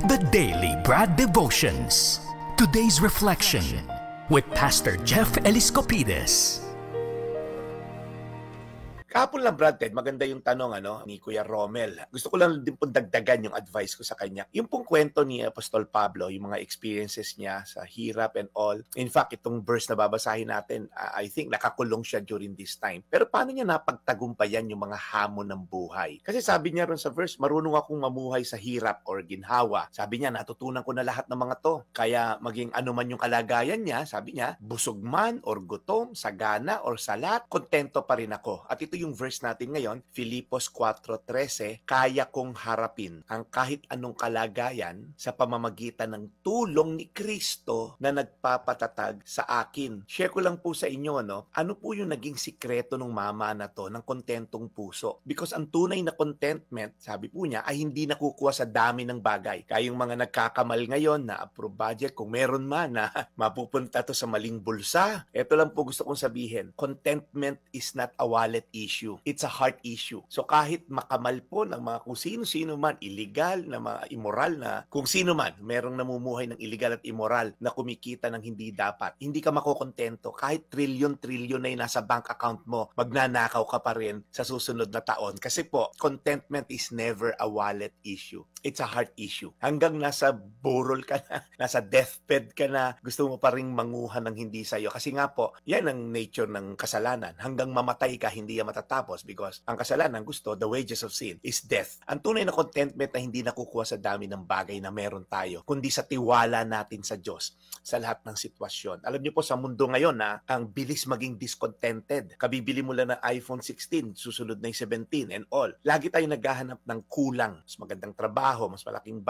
The Daily Brad Devotions. Today's reflection with Pastor Jeff Eliscopides. Kahapon lang, Brad Ted, maganda yung tanong ni Kuya Romel. Gusto ko lang din pong dagdagan yung advice ko sa kanya. Yung pong kwento ni Apostol Pablo, yung mga experiences niya sa hirap and all. In fact, itong verse na babasahin natin, I think nakakulong siya during this time. Pero paano niya napagtagumpayan yung mga hamon ng buhay? Kasi sabi niya ron sa verse, marunong akong mamuhay sa hirap or ginhawa. Sabi niya, natutunan ko na lahat ng mga to. Kaya maging ano man yung kalagayan niya, sabi niya, busog man or gutom, sagana or salat, kontento pa rin ako. At ito yung verse natin ngayon, Filipos 4:13, kaya kong harapin ang kahit anong kalagayan sa pamamagitan ng tulong ni Kristo na nagpapatatag sa akin. Share ko lang po sa inyo, ano po yung naging sikreto ng mama na to ng kontentong puso? Because ang tunay na contentment, sabi po niya, ay hindi nakukuha sa dami ng bagay. Kaya yung mga nagkakamal ngayon na approve budget, kung meron man na mapupunta to sa maling bulsa, ito lang po gusto kong sabihin, contentment is not a wallet issue. It's a heart issue. So kahit makamal po ng mga kung sino-sino man, illegal, na mga immoral na, kung sino man, merong namumuhay ng illegal at immoral na kumikita ng hindi dapat, hindi ka makokontento. Kahit trilyon-trilyon na yung nasa bank account mo, magnanakaw ka pa rin sa susunod na taon. Kasi po, contentment is never a wallet issue. It's a heart issue. Hanggang nasa burol ka na, nasa deathbed ka na, gusto mo pa rin manguhan ng hindi sa'yo. Kasi nga po, yan ang nature ng kasalanan. Hanggang mamatay ka, hindi yan matatapos because ang kasalanan gusto, the wages of sin is death. Ang tunay na contentment na hindi nakukuha sa dami ng bagay na meron tayo, kundi sa tiwala natin sa Diyos sa lahat ng sitwasyon. Alam niyo po sa mundo ngayon na ang bilis maging discontented. Kabibili mo lang ng iPhone 16, susunod na yung 17 and all. Lagi tayo naghahanap ng kulang. Mas magandang trabaho, mas malaking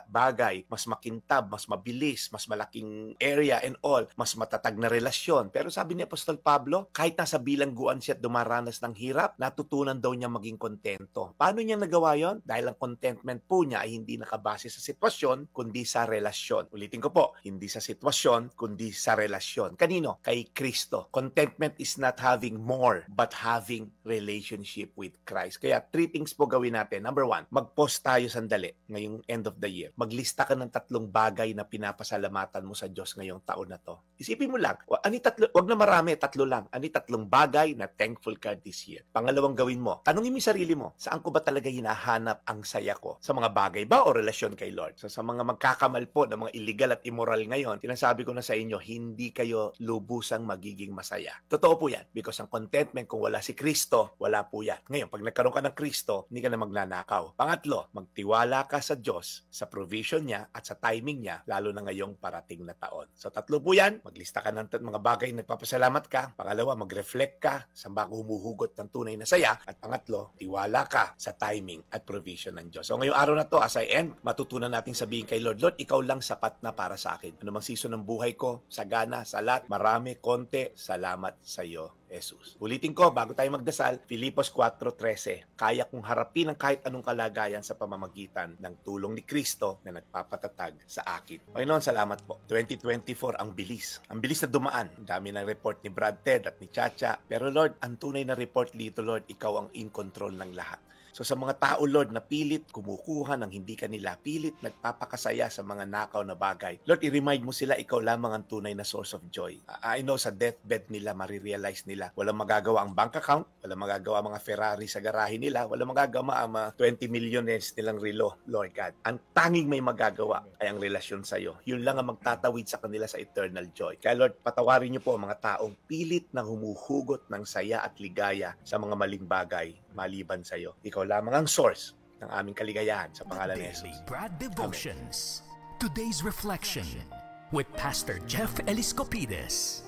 bagay, mas makintab, mas mabilis, mas malaking area and all, mas matatag na relasyon. Pero sabi ni Apostol Pablo, kahit nasa bilangguan siya at dumaranas ng hirap, natutunan daw niya maging kontento. Paano niya nagawa yon? Dahil ang contentment po niya ay hindi nakabase sa sitwasyon, kundi sa relasyon. Ulitin ko po, hindi sa sitwasyon, kundi sa relasyon. Kanino? Kay Kristo. Contentment is not having more, but having relationship with Christ. Kaya 3 things po gawin natin. Number 1, mag-pause tayo sandali ngayong end of the year. Maglista ka ng 3 bagay na pinapasalamatan mo sa Diyos ngayong taon na to. Isipin mo lang, wag na marami, 3 lang. 3 bagay na thankful ka this year. Pangalawang gawin mo, tanungin mo yung sarili mo, saan ko ba talaga hinahanap ang saya ko? Sa mga bagay ba o relasyon kay Lord? So sa mga magkakamal po ng mga illegal at immoral ngayon, sinasabi ko na sa inyo, hindi kayo lubusang magiging masaya. Totoo po yan. Because ang contentment, kung wala si Kristo, wala po yan. Ngayon, pag nagkaroon ka ng Kristo, hindi ka na magnanakaw. Pangatlo, magtiwala ka sa Diyos, sa provision niya at sa timing niya, lalo na ngayong parating na taon. So 3 po yan, maglista ka ng mga bagay na nagpapasalamat ka. Pangalawa, mag-reflect ka sa baka humuhugot ng tunay na saya. At pangatlo, tiwala ka sa timing at provision ng Diyos. So ngayong araw na to, as I end, matutunan natin sabihin kay Lord, Lord, ikaw lang sapat na para sa akin. Ano mang season ng buhay ko, sagana, salat, marami, konti, salamat sa iyo, Jesus. Ulitin ko, bago tayo magdasal, Filipos 4:13, kaya kong harapin ang kahit anong kalagayan sa pamamagitan ng tulong ni Kristo na nagpapatatag sa akin. Panginoon, salamat po. 2024, ang bilis. Ang bilis na dumaan. Ang dami ng report ni Brad Ted at ni Chacha. Pero Lord, ang tunay na report dito, Lord, ikaw ang in control ng lahat. So sa mga tao, Lord, na pilit kumukuha ng hindi kanila, pilit nagpapakasaya sa mga nakaw na bagay, Lord, i-remind mo sila, ikaw lamang ang tunay na source of joy. I know sa deathbed nila, marirealize nila, walang magagawa ang bank account, walang magagawa mga Ferrari sa garahe nila, walang magagawa ang mga 20 millionaires nilang relo, Lord God. Ang tanging may magagawa ay ang relasyon sa iyo. Yun lang ang magtatawid sa kanila sa eternal joy. Kaya Lord, patawarin niyo po ang mga taong pilit na humuhugot ng saya at ligaya sa mga maling bagay maliban sa iyo. Ikaw lamang ang source ng aming kaligayahan sa pangalan ni Jesus. Brad Devotions. Today's reflection with Pastor Jeff Eliscopides.